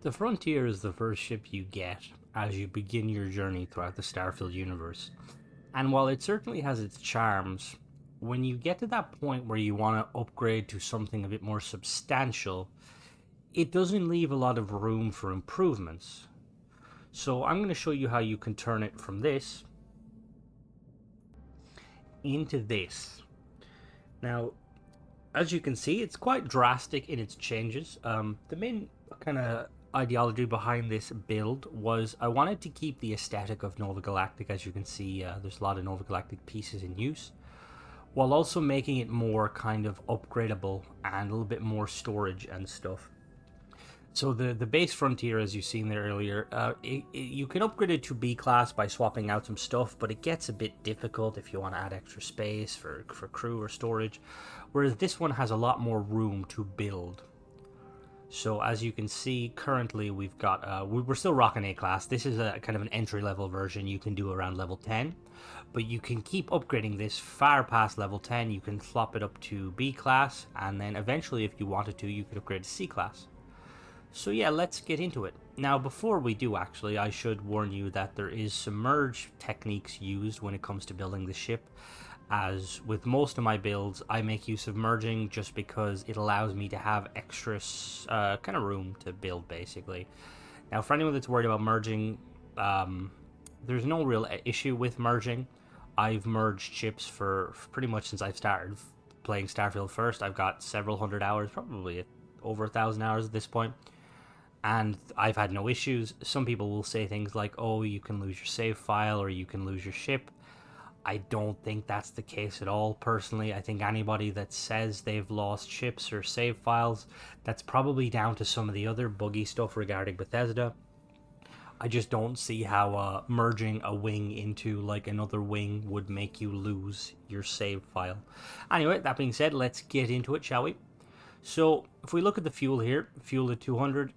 The Frontier is the first ship you get as you begin your journey throughout the Starfield universe. And while it certainly has its charms, when you get to that point where you want to upgrade to something a bit more substantial, it doesn't leave a lot of room for improvements. So I'm going to show you how you can turn it from this into this. Now, as you can see, it's quite drastic in its changes. The main kind of ideology behind this build was I wanted to keep the aesthetic of Nova Galactic. As you can see, there's a lot of Nova Galactic pieces in use, while also making it more kind of upgradable and a little bit more storage and stuff. So the base Frontier, as you've seen there earlier, you can upgrade it to B class by swapping out some stuff, but it gets a bit difficult if you want to add extra space for crew or storage, whereas this one has a lot more room to build. So as you can see, currently we've got, we're still rocking A class. This is a kind of an entry level version you can do around level 10, but you can keep upgrading this far past level 10. You can flop it up to B class, and then eventually if you wanted to, you could upgrade to C class. So yeah, let's get into it. Now, before we do, actually, I should warn you that there is some merge techniques used when it comes to building the ship. As with most of my builds, I make use of merging just because it allows me to have extra kind of room to build, basically. Now, for anyone that's worried about merging, there's no real issue with merging. I've merged ships for pretty much since I've started playing Starfield first. I've got several hundred hours, probably over 1,000 hours at this point. And I've had no issues. Some people will say things like, oh, you can lose your save file or you can lose your ship. I don't think that's the case at all, personally. I think anybody that says they've lost ships or save files, that's probably down to some of the other buggy stuff regarding Bethesda. I just don't see how merging a wing into like another wing would make you lose your save file. Anyway, that being said, let's get into it, shall we? So if we look at the fuel here, fuel at 200,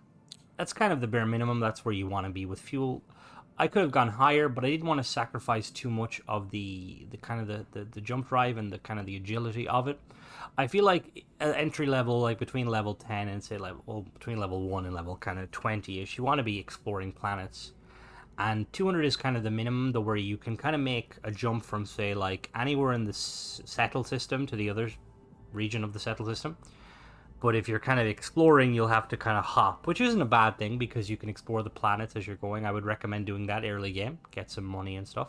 that's kind of the bare minimum. That's where you want to be with fuel. I could have gone higher, but I didn't want to sacrifice too much of the kind of the jump drive and the kind of the agility of it. I feel like entry level, like between level 10 and say between level 1 and level kind of 20ish, you want to be exploring planets. And 200 is kind of the minimum, the where you can kind of make a jump from say like anywhere in the settle system to the other region of the settle system. But if you're kind of exploring, you'll have to kind of hop, which isn't a bad thing because you can explore the planets as you're going. I would recommend doing that early game, get some money and stuff.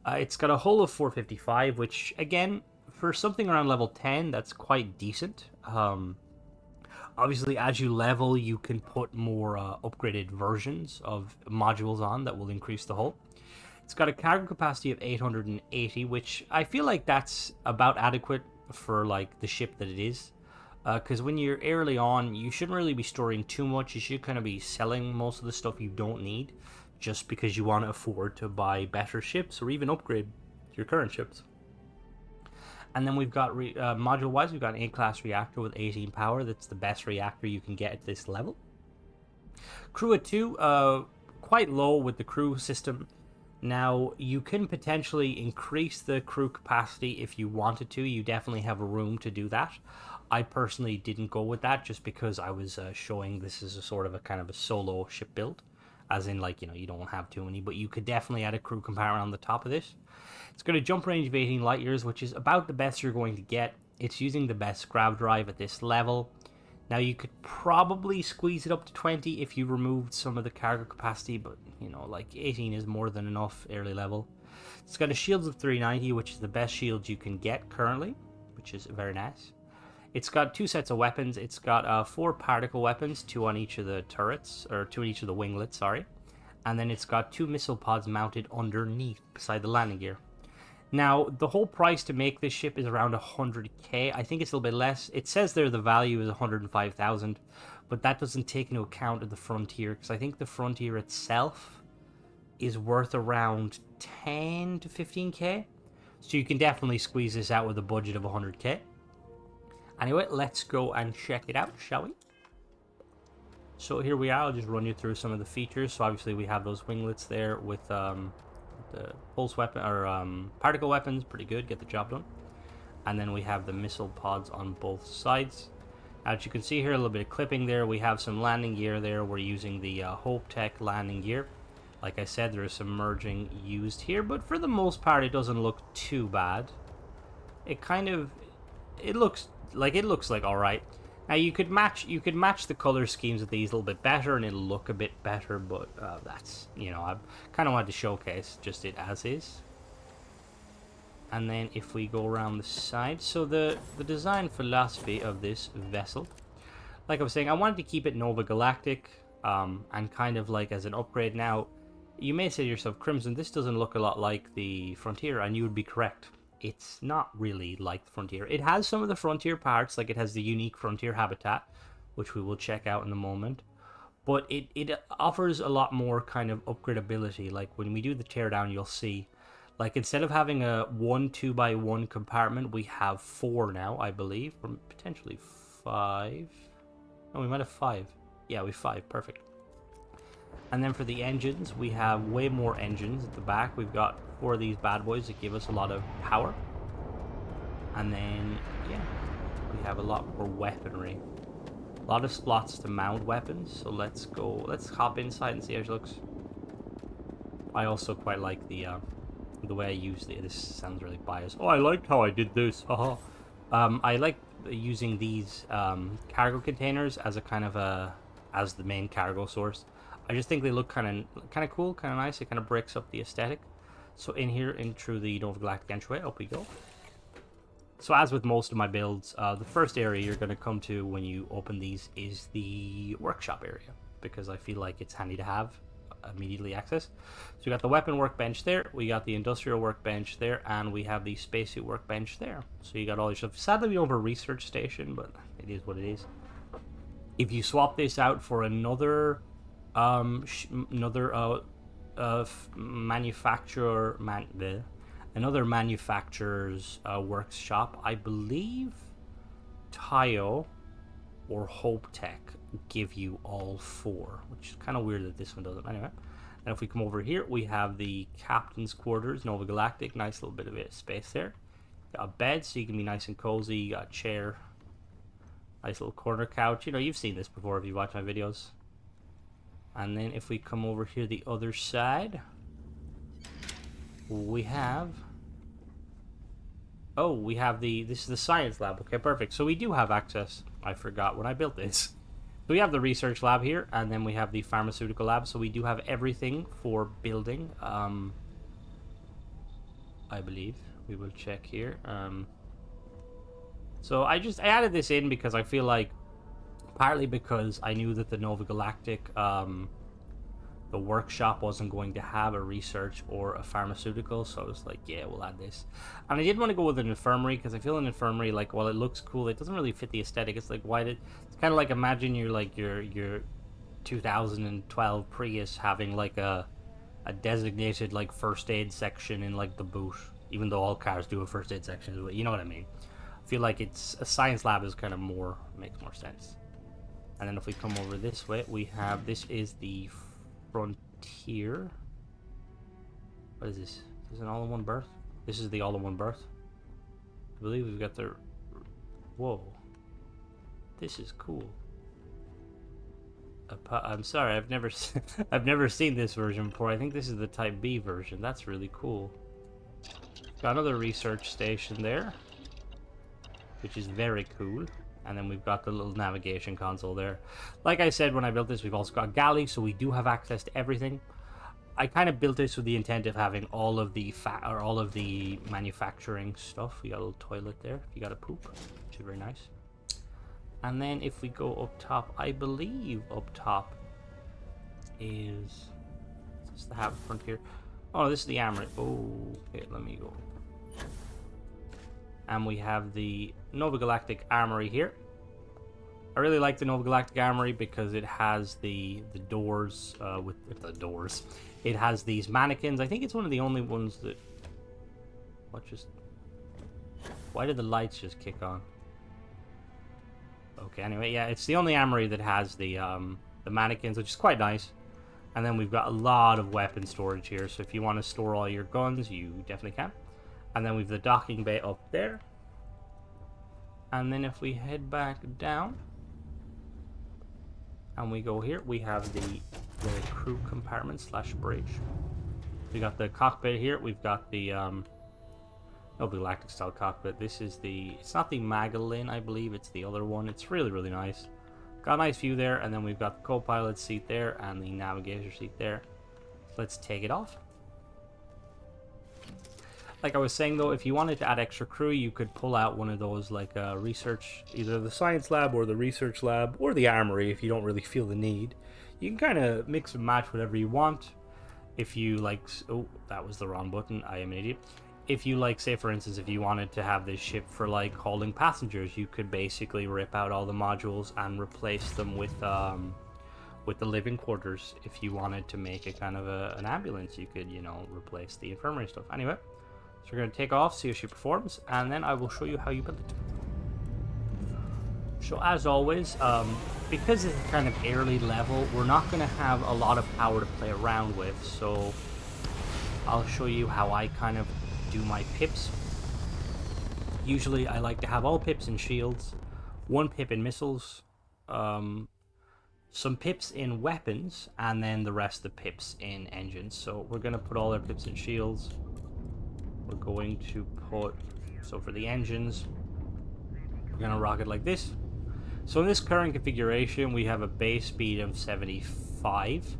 It's got a hull of 455, which, again, for something around level 10, that's quite decent. Obviously, as you level, you can put more upgraded versions of modules on that will increase the hull. It's got a cargo capacity of 880, which I feel like that's about adequate for like the ship that it is. Because when you're early on, you shouldn't really be storing too much. You should kind of be selling most of the stuff you don't need just because you want to afford to buy better ships or even upgrade your current ships. And then we've got, module-wise, we've got an A-class reactor with 18 power. That's the best reactor you can get at this level. Crew at 2, quite low with the crew system. Now, you can potentially increase the crew capacity if you wanted to. You definitely have room to do that. I personally didn't go with that just because I was showing this is a sort of a kind of a solo ship build. As in, like, you don't have too many, but you could definitely add a crew compartment on the top of this. It's got a jump range of 18 light years, which is about the best you're going to get. It's using the best grav drive at this level. Now, you could probably squeeze it up to 20 if you removed some of the cargo capacity, but, like 18 is more than enough early level. It's got a shields of 390, which is the best shields you can get currently, which is very nice. It's got 2 sets of weapons. It's got 4 particle weapons, 2 on each of the turrets, or 2 on each of the winglets, sorry. And then it's got 2 missile pods mounted underneath, beside the landing gear. Now, the whole price to make this ship is around 100k. I think it's a little bit less. It says there the value is 105,000, but that doesn't take into account of the Frontier, because I think the Frontier itself is worth around 10 to 15k. So you can definitely squeeze this out with a budget of 100k. Anyway, let's go and check it out, shall we? So here we are. I'll just run you through some of the features. So obviously we have those winglets there with the pulse weapon or particle weapons, pretty good, get the job done. And then we have the missile pods on both sides. As you can see here, a little bit of clipping there. We have some landing gear there. We're using the Hope Tech landing gear. Like I said, there is some merging used here, but for the most part, it doesn't look too bad. It kind of, it looks like all right. Now you could match the color schemes of these a little bit better, and it'll look a bit better. But that's, you know, I kind of wanted to showcase just it as is. And then if we go around the side, so the design philosophy of this vessel, like I was saying, I wanted to keep it Nova Galactic, and kind of like as an upgrade. Now, you may say to yourself, Crimson, this doesn't look a lot like the Frontier, and you would be correct. It's not really like the Frontier. It has some of the Frontier parts, like it has the unique Frontier habitat, which we will check out in a moment. But it offers a lot more kind of upgradability. Like when we do the teardown, you'll see, like instead of having a 1 2x1 compartment, we have 4 now, I believe, or potentially 5. No, we might have 5. Yeah, we have 5. Perfect. And then for the engines, we have way more engines at the back. We've got 4 of these bad boys that give us a lot of power. And then, yeah, we have a lot more weaponry. A lot of slots to mount weapons. So let's hop inside and see how it looks. I also quite like the way I use this sounds really biased. Oh, I liked how I did this. I like using these cargo containers as a kind of as the main cargo source. I just think they look kind of cool, kind of nice. It kind of breaks up the aesthetic. So in here, in through the Nova Galactic entryway, up we go. So as with most of my builds, the first area you're going to come to when you open these is the workshop area, because I feel like it's handy to have immediately access. So we got the weapon workbench there, we got the industrial workbench there, and we have the spacesuit workbench there. So you got all your stuff. Sadly, we don't have a research station, but it is what it is. If you swap this out for another manufacturer's workshop, I believe Tayo or Hope Tech give you all 4, which is kind of weird that this one doesn't. Anyway, and if we come over here, we have the captain's quarters, Nova Galactic. Nice little bit of space there. Got a bed so you can be nice and cozy. You got a chair, nice little corner couch. You know, you've seen this before if you watch my videos. And then if we come over here the other side, we have, this is the science lab. Okay, perfect. So we do have access. I forgot when I built this. So we have the research lab here, and then we have the pharmaceutical lab. So we do have everything for building. I believe we will check here. So I added this in because I feel like, partly because I knew that the Nova Galactic, the workshop wasn't going to have a research or a pharmaceutical, so I was like, yeah, we'll add this. And I did want to go with an infirmary, because I feel an infirmary, like, while it looks cool, it doesn't really fit the aesthetic. It's like, it's kind of like, imagine you're like your 2012 Prius having like a designated like first aid section in like the boot, even though all cars do a first aid section, but you know what I mean. I feel like it's a science lab is kind of makes more sense. And then if we come over this way, we have, this is the Frontier. What is this? Is this an all-in-one berth? This is the all-in-one berth. I believe we've got the... Whoa. This is cool. I'm sorry, I've never seen this version before. I think this is the Type B version. That's really cool. Got another research station there, which is very cool. And then we've got the little navigation console there. Like I said when I built this, we've also got galley, so we do have access to everything. I kind of built this with the intent of having all of the manufacturing stuff. We got a little toilet there if you got to poop, which is very nice. And then if we go up top, I believe up top is this the Haven Frontier. Oh, this is the armory. Oh, okay, let me go. And we have the Nova Galactic Armory here. I really like the Nova Galactic Armory because it has the doors with the doors. It has these mannequins. I think it's one of the only ones that. Why did the lights just kick on? Okay, anyway, yeah, it's the only armory that has the mannequins, which is quite nice. And then we've got a lot of weapon storage here, so if you want to store all your guns, you definitely can. And then we've the docking bay up there. And then if we head back down, and we go here, we have the crew compartment slash bridge. We got the cockpit here. We've got the Nova Galactic style cockpit. This is it's not the Magellan, I believe. It's the other one. It's really, really nice. Got a nice view there, and then we've got the co-pilot seat there and the navigator seat there. Let's take it off. Like I was saying though, if you wanted to add extra crew, you could pull out one of those like research, either the science lab or the research lab or the armory if you don't really feel the need. You can kind of mix and match whatever you want. If you like, oh, that was the wrong button. I am an idiot. If you like, say for instance, if you wanted to have this ship for like hauling passengers, you could basically rip out all the modules and replace them with the living quarters. If you wanted to make it kind of an ambulance, you could, you know, replace the infirmary stuff. Anyway. So we're going to take off, see how she performs, and then I will show you how you build it. So as always, because it's kind of early level, we're not going to have a lot of power to play around with, so I'll show you how I kind of do my pips. Usually I like to have all pips in shields, 1 pip in missiles, some pips in weapons, and then the rest of the pips in engines. So we're going to put all our pips in shields. We're going to put, so for the engines, we're going to rock it like this. So in this current configuration, we have a base speed of 75.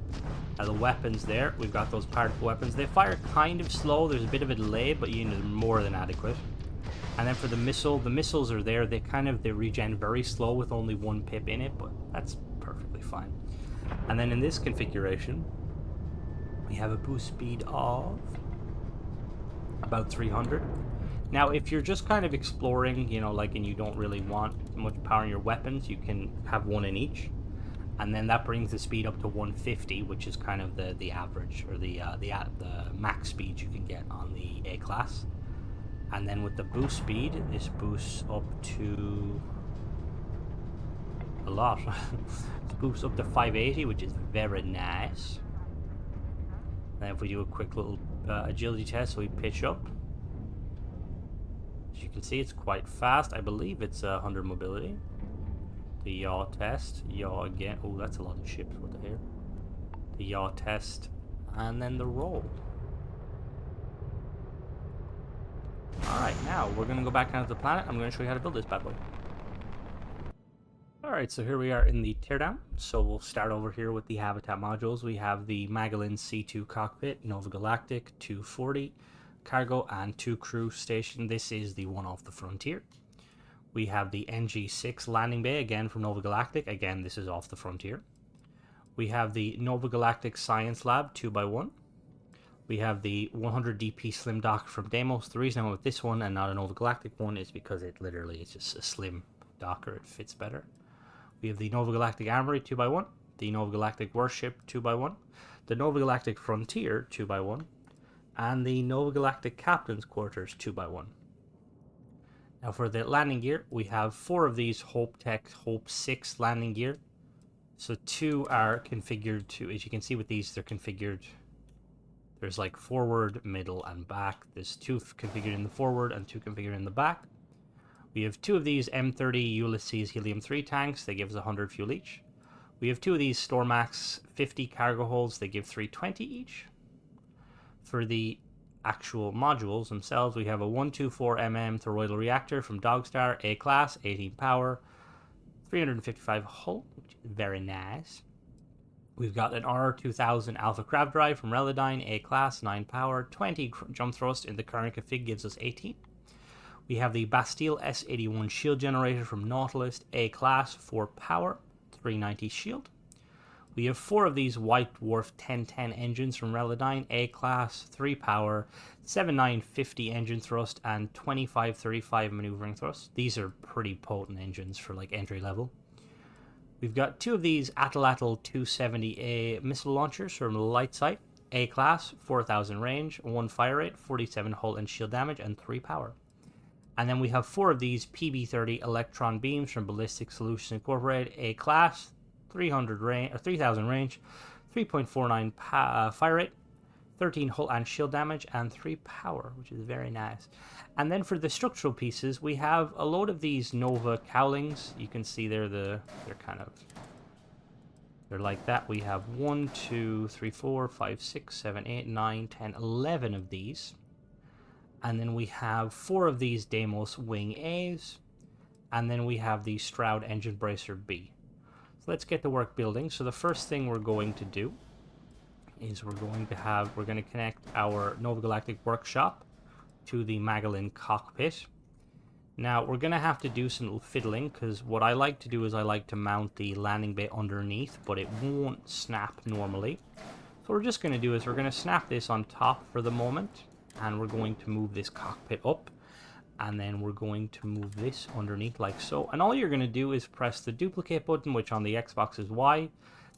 Now the weapons there, we've got those particle weapons. They fire kind of slow. There's a bit of a delay, but you know, more than adequate. And then for the missiles are there. They regen very slow with only 1 pip in it, but that's perfectly fine. And then in this configuration, we have a boost speed of about 300. Now if you're just kind of exploring, you know, like, and you don't really want much power in your weapons, you can have 1 in each, and then that brings the speed up to 150, which is kind of the average, or the max speed you can get on the A class. And then with the boost speed, this boosts up to a lot. It boosts up to 580, which is very nice. And if we do a quick little agility test, so we pitch up. As you can see, it's quite fast. I believe it's 100 mobility. The yaw test. Yaw again. Oh, that's a lot of ships. What the hell? The yaw test. And then the roll. Alright, now we're going to go back down to the planet. I'm going to show you how to build this bad boy. Alright, so here we are in the Teardown. So we'll start over here with the habitat modules. We have the Magellan C2 cockpit, Nova Galactic 240 cargo, and 2 crew station. This is the one off the Frontier. We have the NG6 landing bay, again from Nova Galactic. Again, this is off the Frontier. We have the Nova Galactic Science Lab 2x1. We have the 100 DP Slim Dock from Deimos. The reason I went with this one and not a Nova Galactic one is because it's just a slim docker. It fits better. We have the Nova Galactic Armory 2x1, the Nova Galactic Warship 2x1, the Nova Galactic Frontier 2x1, and the Nova Galactic Captain's Quarters 2x1. Now for the landing gear, we have 4 of these Hope Tech Hope 6 landing gear. So 2 are configured to, as you can see with these, they're configured. There's like forward, middle, and back. There's 2 configured in the forward and 2 configured in the back. We have 2 of these M30 Ulysses Helium-3 tanks. They give us 100 fuel each. We have 2 of these Stormax 50 cargo holds. They give 320 each. For the actual modules themselves, we have a 124mm toroidal reactor from Dogstar, A class, 18 power, 355 hull, which is very nice. We've got an R2000 Alpha Crab Drive from Relodyne, A class, 9 power, 20 jump thrust. In the current config gives us 18. We have the Bastille S81 shield generator from Nautilus, A class, 4 power, 390 shield. We have 4 of these White Dwarf 1010 engines from Relodyne, A class, 3 power, 7950 engine thrust, and 2535 maneuvering thrust. These are pretty potent engines for like entry level. We've got 2 of these Atlatl 270A missile launchers from Lightsight, A class, 4000 range, 1 fire rate, 47 hull and shield damage, and 3 power. And then we have 4 of these PB-30 electron beams from Ballistic Solutions Incorporated, A class, 300 range, or 3000 range, 3.49 fire rate, 13 hull and shield damage, and 3 power, which is very nice. And then for the structural pieces, we have a load of these Nova cowlings. You can see they're kind of They're like that. We have 1, 2, 3, 4, 5, 6, 7, 8, 9, 10, 11 of these. And then we have 4 of these Deimos Wing A's. And then we have the Stroud Engine Bracer B. So let's get to work building. So the first thing we're going to do is we're going to connect our Nova Galactic Workshop to the Magellan cockpit. Now we're going to have to do some little fiddling, because what I like to do is I like to mount the landing bay underneath, but it won't snap normally. So what we're just going to do is we're going to snap this on top for the moment, and we're going to move this cockpit up, and then we're going to move this underneath like so. And all you're going to do is press the duplicate button, which on the Xbox is Y.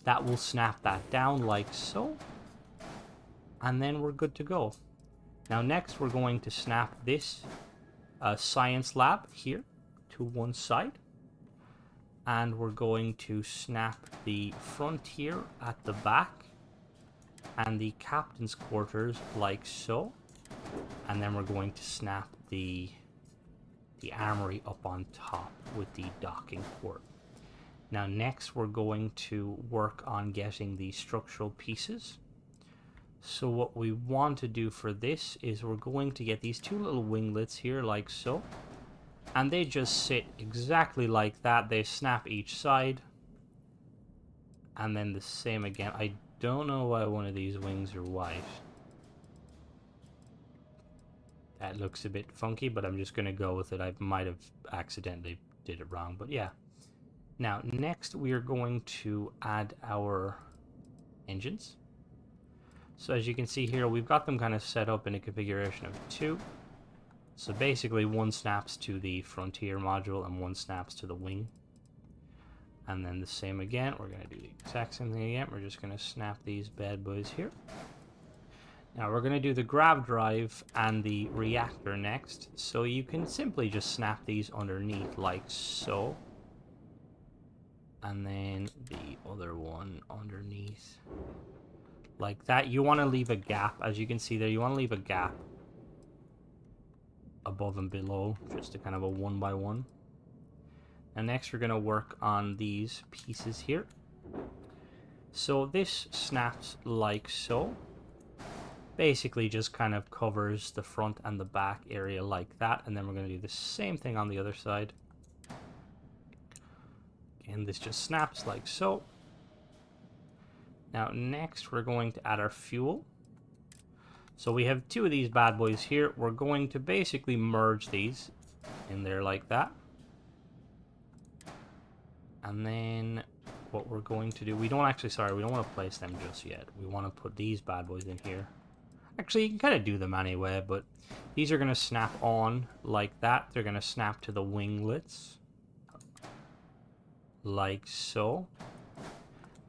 That will snap that down like so, and then we're good to go. Now next we're going to snap this science lab here to one side, and we're going to snap the frontier at the back and the captain's quarters like so, and then we're going to snap the armory up on top with the docking port. Now next we're going to work on getting the structural pieces. So what we want to do for this is we're going to get these 2 little winglets here like so. And they just sit exactly like that. They snap each side. And then the same again. I don't know why one of these wings are white. That looks a bit funky, but I'm just going to go with it. I might have accidentally did it wrong, but yeah. Now next we are going to add our engines. So as you can see here, we've got them kind of set up in a configuration of 2. So basically 1 snaps to the frontier module and 1 snaps to the wing. And then the same again, we're going to do the exact same thing again. We're just going to snap these bad boys here. Now we're going to do the grav drive and the reactor next. So you can simply just snap these underneath like so. And then the other one underneath like that. You want to leave a gap, as you can see there, you want to leave a gap above and below, just a kind of a 1 by 1. And next we're going to work on these pieces here. So this snaps like so. Basically just kind of covers the front and the back area like that, and then we're going to do the same thing on the other side. Again, this just snaps like so. Now next we're going to add our fuel. So we have 2 of these bad boys here. We're going to basically merge these in there like that. And then what we're going to do, we don't want to place them just yet. We want to put these bad boys in here. Actually, you can kind of do them anyway, but these are going to snap on like that. They're going to snap to the winglets like so.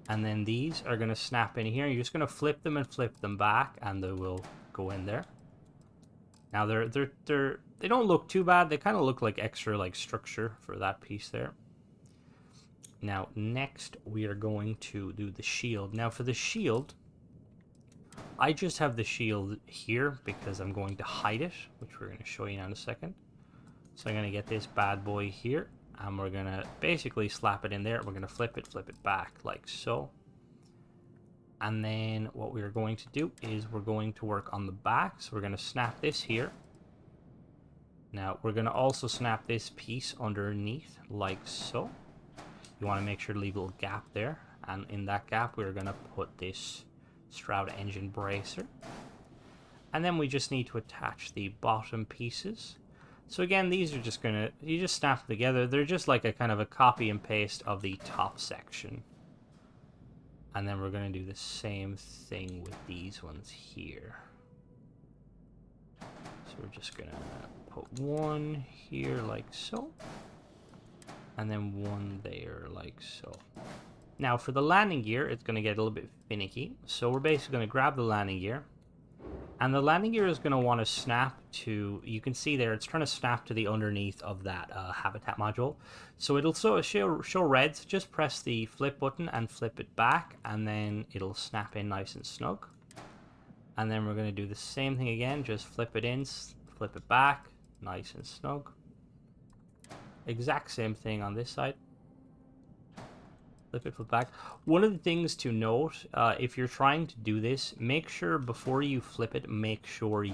And then these are going to snap in here. You're just going to flip them and flip them back, and they will go in there. Now they don't look too bad. They kind of look like extra like structure for that piece there. Now next we are going to do the shield. Now for the shield, I just have the shield here because I'm going to hide it, which we're going to show you now in a second. So I'm going to get this bad boy here, and we're going to basically slap it in there. We're going to flip it back like so. And then what we're going to do is we're going to work on the back. So we're going to snap this here. Now we're going to also snap this piece underneath like so. You want to make sure to leave a little gap there. And in that gap, we're going to put this Stroud engine bracer. And then we just need to attach the bottom pieces. So again, these are just you just snap them together. They're just like a kind of a copy and paste of the top section. And then we're going to do the same thing with these ones here. So we're just going to put one here like so. And then one there like so. Now for the landing gear, it's going to get a little bit finicky. So we're basically going to grab the landing gear. And the landing gear is going to want to snap to, you can see there, it's trying to snap to the underneath of that habitat module. So it'll show red. So just press the flip button and flip it back, and then it'll snap in nice and snug. And then we're going to do the same thing again, just flip it in, flip it back, nice and snug. Exact same thing on this side. Flip it, flip back. One of the things to note, if you're trying to do this, make sure before you flip it, make sure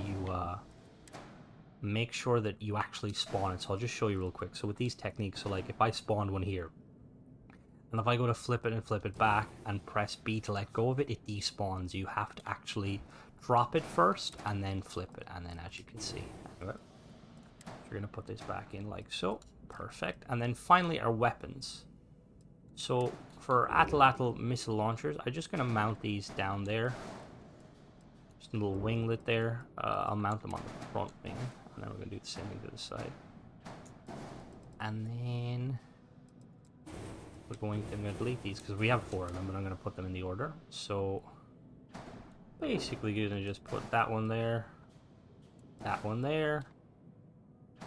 that you actually spawn it. So I'll just show you real quick. So with these techniques, so like if I spawned one here, and if I go to flip it and flip it back and press B to let go of it, it despawns. You have to actually drop it first and then flip it. And then as you can see, anyway, you're going to put this back in like so. Perfect. And then finally our weapons. So for Atlatl missile launchers, I'm just going to mount these down there. Just a little winglet there. I'll mount them on the front wing. And then we're going to do the same thing to the side. And then I'm going to delete these because we have 4 of them, but I'm going to put them in the order. So basically you're going to just put that one there,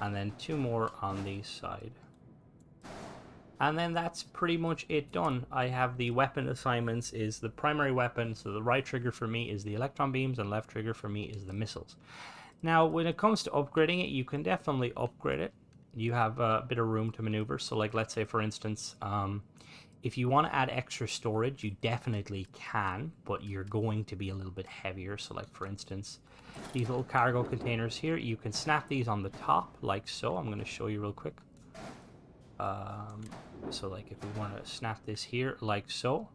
and then 2 more on the side. And then that's pretty much it done. I have the weapon assignments is the primary weapon, so the right trigger for me is the electron beams and left trigger for me is the missiles. Now when it comes to upgrading it, you can definitely upgrade it. You have a bit of room to maneuver. So like let's say for instance, if you want to add extra storage, you definitely can, but you're going to be a little bit heavier. So like for instance, these little cargo containers here, you can snap these on the top like so. I'm going to show you real quick. So like if we want to snap this here like so,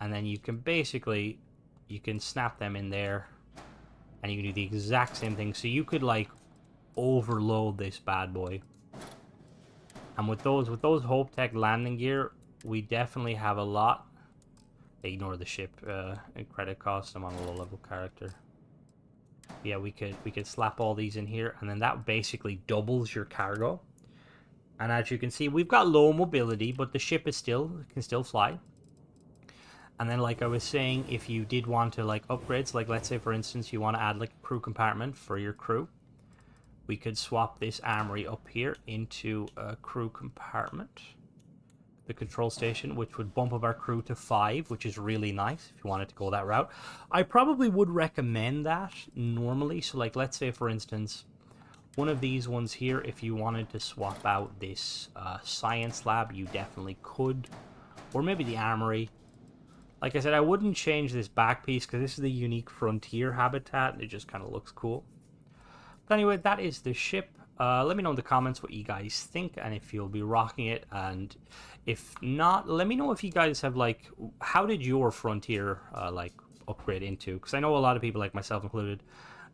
and then you can basically, you can snap them in there and you can do the exact same thing. So you could like overload this bad boy. And with those Hope Tech landing gear, we definitely have a lot. Ignore the ship and credit cost. I'm on a low level character. Yeah, we could slap all these in here, and then that basically doubles your cargo. And as you can see, we've got low mobility, but the ship is can still fly. And then, like I was saying, if you did want to like upgrades, like let's say for instance you want to add like a crew compartment for your crew, we could swap this armory up here into a crew compartment, the control station, which would bump up our crew to 5, which is really nice if you wanted to go that route. I probably would recommend that normally. So like let's say for instance, one of these ones here, if you wanted to swap out this science lab, you definitely could. Or maybe the armory. Like I said, I wouldn't change this back piece because this is the unique frontier habitat and it just kind of looks cool. But anyway, that is the ship. Let me know in the comments what you guys think and if you'll be rocking it. And if not, let me know if you guys have like, how did your frontier like upgrade into? Because I know a lot of people, like myself included,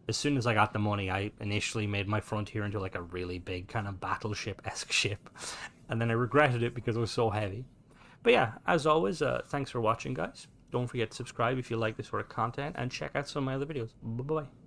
as soon as I got the money, I initially made my frontier into like a really big kind of battleship-esque ship. And then I regretted it because it was so heavy. But yeah, as always, thanks for watching, guys. Don't forget to subscribe if you like this sort of content, and check out some of my other videos. Bye-bye.